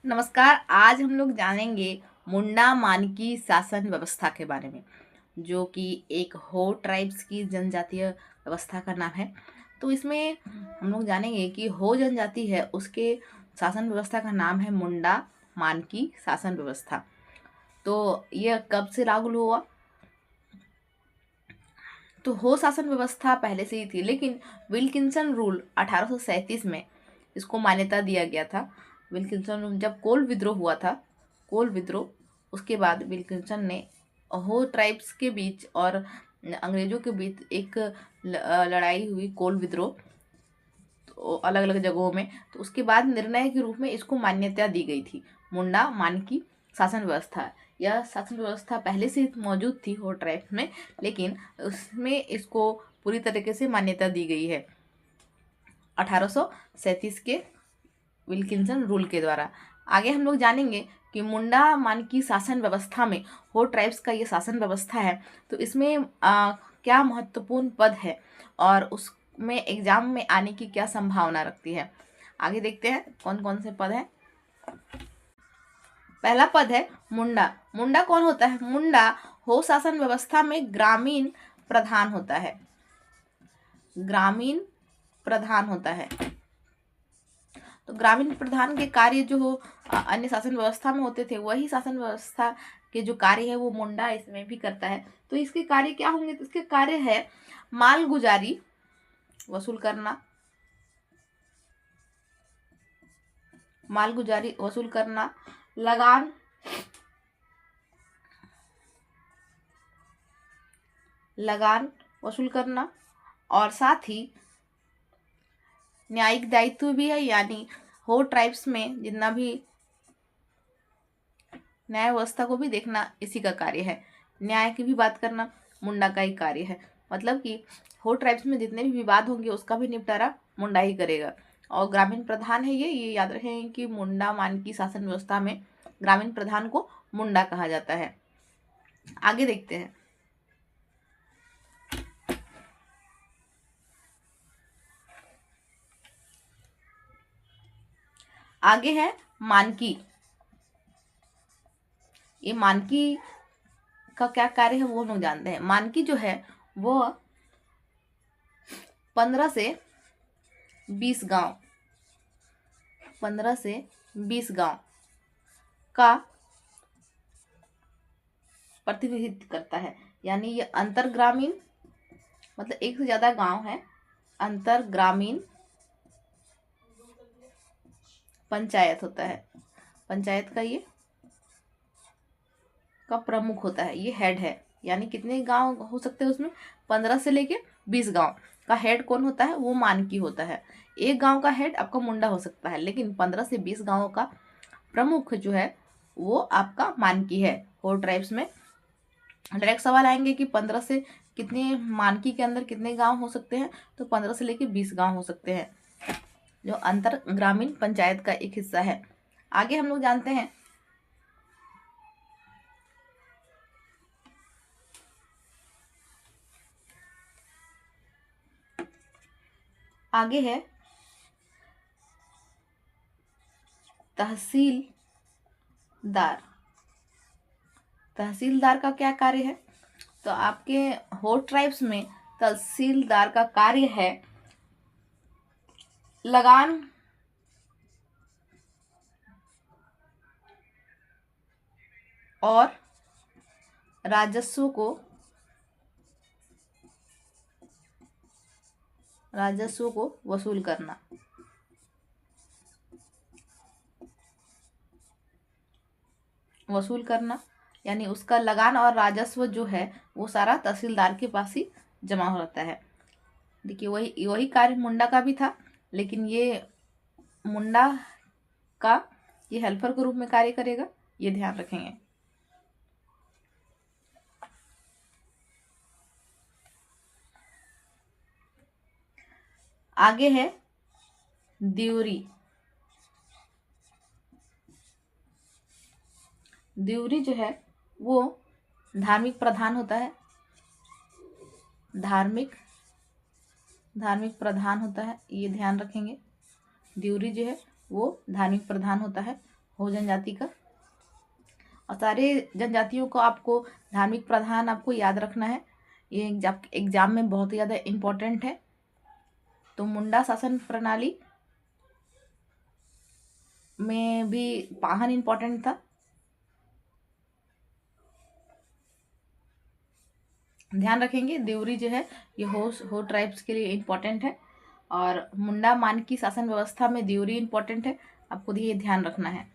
नमस्कार। आज हम लोग जानेंगे मुंडा मानकी शासन व्यवस्था के बारे में, जो कि एक हो ट्राइब्स की जनजातीय व्यवस्था का नाम है। तो इसमें हम लोग जानेंगे कि हो जनजाति है उसके शासन व्यवस्था का नाम है मुंडा मानकी शासन व्यवस्था। तो यह कब से लागू हुआ? तो हो शासन व्यवस्था पहले से ही थी, लेकिन विल्किंसन रूल 1837 में इसको मान्यता दिया गया था। विल्किंसन रूल जब कोल विद्रोह हुआ था, कोल विद्रोह, उसके बाद विल्किंसन ने हो ट्राइब्स के बीच और अंग्रेजों के बीच एक लड़ाई हुई, कोल विद्रोह, तो अलग अलग जगहों में। तो उसके बाद निर्णय के रूप में इसको मान्यता दी गई थी, मुंडा मानकी शासन व्यवस्था। यह शासन व्यवस्था पहले से मौजूद थी हो ट्राइब्स में, लेकिन उसमें इसको पूरी तरीके से मान्यता दी गई है 1837 के विल्किंसन रूल के द्वारा। आगे हम लोग जानेंगे कि मुंडा मानकी शासन व्यवस्था में हो ट्राइब्स का ये शासन व्यवस्था है, तो इसमें क्या महत्वपूर्ण पद है और उसमें एग्जाम में आने की क्या संभावना रखती है। आगे देखते हैं कौन कौन से पद हैं। पहला पद है मुंडा। मुंडा कौन होता है? मुंडा हो शासन व्यवस्था में ग्रामीण प्रधान होता है। ग्रामीण प्रधान होता है। तो ग्रामीण प्रधान के कार्य जो हो अन्य शासन व्यवस्था में होते थे, वही शासन व्यवस्था के जो कार्य है वो मुंडा इसमें भी करता है। तो इसके कार्य क्या होंगे? तो इसके कार्य है माल गुजारी वसूल करना, माल गुजारी वसूल करना, लगान, लगान वसूल करना, और साथ ही न्यायिक दायित्व भी है, यानी हो ट्राइब्स में जितना भी न्याय व्यवस्था को भी देखना इसी का कार्य है। न्याय की भी बात करना मुंडा का ही कार्य है। मतलब कि हो ट्राइब्स में जितने भी विवाद होंगे उसका भी निपटारा मुंडा ही करेगा। और ग्रामीण प्रधान है ये याद रखें कि मुंडा मानकी शासन व्यवस्था में ग्रामीण प्रधान को मुंडा कहा जाता है। आगे देखते हैं। आगे है मानकी। ये मानकी का क्या कार्य है वो हम लोग जानते हैं। मानकी जो है वो 15 से 20 गांव, 15 से 20 गांव का प्रतिनिधित्व करता है। यानी ये अंतर ग्रामीण, मतलब एक से ज्यादा गांव है, अंतर ग्रामीण पंचायत होता है। पंचायत का ये का प्रमुख होता है, ये हेड है। यानी कितने गांव हो सकते हैं उसमें? 15 से लेके 20 गांव का हेड कौन होता है? वो मानकी होता है। एक गांव का हेड आपका मुंडा हो सकता है, लेकिन 15 से 20 गांवों का प्रमुख जो है वो आपका मानकी है। हो ट्राइब्स में डायरेक्ट सवाल आएंगे कि 15 से कितने, मानकी के अंदर कितने गांव हो सकते हैं? तो 15 से लेके 20 गांव हो सकते हैं, जो अंतर ग्रामीण पंचायत का एक हिस्सा है। आगे हम लोग जानते हैं आगे है तहसीलदार। तहसीलदार का क्या कार्य है? तो आपके हो ट्राइब्स में तहसीलदार का कार्य है लगान, और राजस्व को वसूल करना। वसूल करना यानी उसका लगान और राजस्व जो है वो सारा तहसीलदार के पास ही जमा हो रहता है। देखिए वही वही कार्य मुंडा का भी था, लेकिन ये मुंडा का ये हेल्पर के रूप में कार्य करेगा, ये ध्यान रखेंगे। आगे है द्यूरी। द्यूरी जो है वो धार्मिक प्रधान होता है। धार्मिक प्रधान होता है, ये ध्यान रखेंगे। द्यूरी जो है वो धार्मिक प्रधान होता है हो जनजाति का। और सारे जनजातियों को आपको धार्मिक प्रधान आपको याद रखना है, ये एग्जाम में बहुत ही ज़्यादा इम्पोर्टेंट है। तो मुंडा शासन प्रणाली में भी पाहन इम्पोर्टेंट था। ध्यान रखेंगे देवरी जो है ये हो ट्राइब्स के लिए इम्पोर्टेंट है, और मुंडा मान की शासन व्यवस्था में देवरी इम्पोर्टेंट है, आपको ये ध्यान रखना है।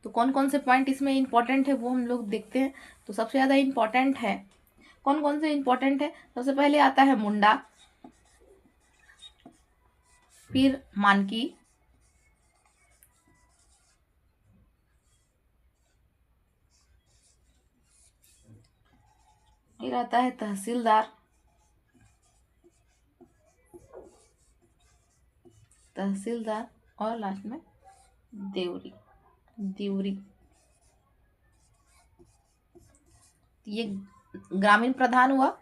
तो कौन कौन से पॉइंट इसमें इम्पोर्टेंट है वो हम लोग देखते हैं। तो सबसे ज़्यादा इम्पोर्टेंट है, कौन कौन से इम्पोर्टेंट है, सबसे पहले आता है मुंडा, फिर मानकी, फिर आता है तहसीलदार, तहसीलदार, और लास्ट में देवरी, देवरी। ये ग्रामीण प्रधान हुआ।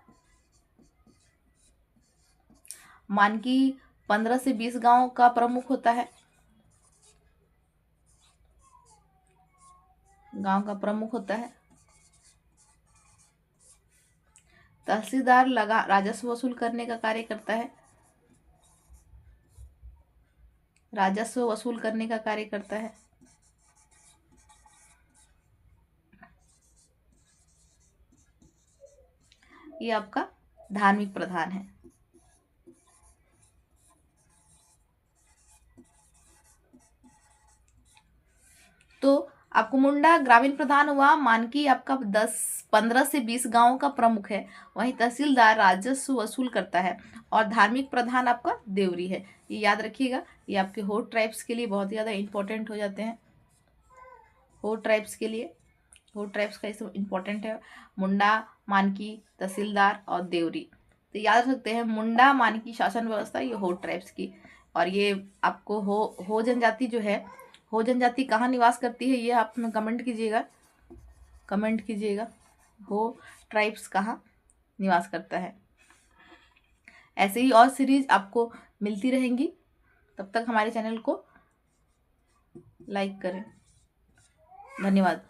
मानकी 15 से 20 गांव का प्रमुख होता है, गांव का प्रमुख होता है। तहसीलदार राजस्व वसूल करने का कार्य करता है, राजस्व वसूल करने का कार्य करता है। ये आपका धार्मिक प्रधान है। तो आपको मुंडा ग्रामीण प्रधान हुआ, मानकी आपका 15 से 20 गांवों का प्रमुख है, वहीं तहसीलदार राजस्व वसूल करता है, और धार्मिक प्रधान आपका देवरी है। ये याद रखिएगा, ये आपके होड ट्राइब्स के लिए बहुत ही ज़्यादा इंपॉर्टेंट हो जाते हैं। होड ट्राइब्स के लिए, होड ट्राइब्स का इसमें इंपॉर्टेंट है, मुंडा, मानकी, तहसीलदार और देवरी। तो याद रख सकते हैं मुंडा मानकी शासन व्यवस्था, ये होड ट्राइब्स की। और ये आपको हो जनजाति जो है, हो जनजाति कहाँ निवास करती है ये आप में कमेंट कीजिएगा, कमेंट कीजिएगा, हो ट्राइब्स कहाँ निवास करता है। ऐसे ही और सीरीज आपको मिलती रहेंगी, तब तक हमारे चैनल को लाइक करें। धन्यवाद।